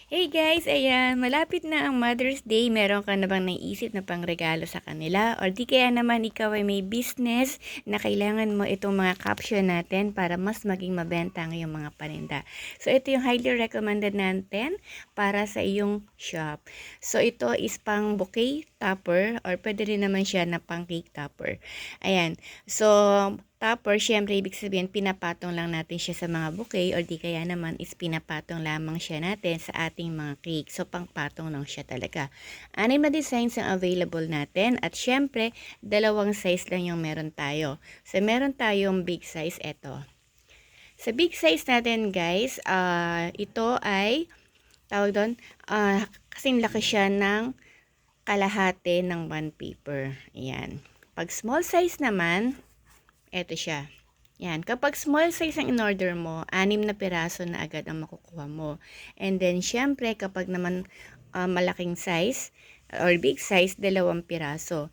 Hey guys, ayan, malapit na ang Mother's Day. Meron ka na bang naisip na pangregalo sa kanila? Or di kaya naman ikaw ay may business na kailangan mo itong mga caption natin para mas maging mabenta ang iyong mga paninda. So ito yung highly recommended natin para sa iyong shop. So ito is pang bouquet topper or pwede rin naman siya na pang cake topper. Ayan, so topper, syempre, ibig sabihin, pinapatong lang natin siya sa mga bouquet or di kaya naman is pinapatong lamang siya natin sa ating mga cake. So, pangpatong lang siya talaga. Anim na designs ang available natin at syempre, dalawang size lang yung meron tayo. So, meron tayong big size, eto. Sa big size natin, guys, ito ay, tawag doon, kasing laki siya ng kalahati ng bond paper. Ayan. Pag small size naman, eto siya. Yan. Kapag small size ang in-order mo, 6 na piraso na agad ang makukuha mo. And then, syempre, kapag naman malaking size or big size, 2 piraso.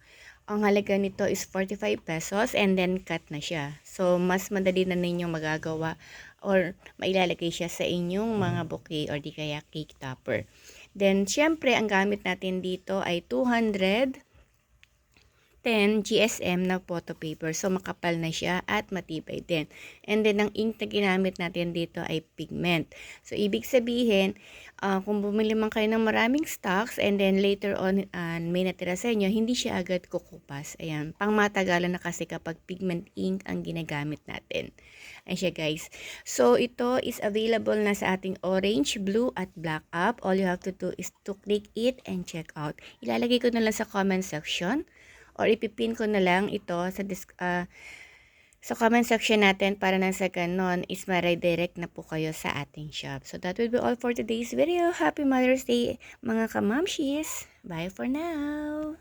Ang halaga nito is 45 pesos and then cut na siya. So, mas madali na ninyong magagawa or mailalagay siya sa inyong mga bouquet or di kaya cake topper. Then, syempre, ang gamit natin dito ay 210 GSM na photo paper. So, makapal na siya at matibay din. And then, ang ink na ginamit natin dito ay pigment. So, ibig sabihin, kung bumili man kayo ng maraming stocks and then later on may natira sa inyo, hindi siya agad kukupas. Ayan, pangmatagalan na kasi kapag pigment ink ang ginagamit natin. Ayan siya guys. So, ito is available na sa ating orange, blue, at black app. All you have to do is to click it and check out. Ilalagay ko na lang sa comment section or ipipin ko na lang ito sa comment section natin para na sa ganon is ma-redirect na po kayo sa ating shop. So that will be all for today's video. Happy Mother's Day mga kamamshis. Bye for now!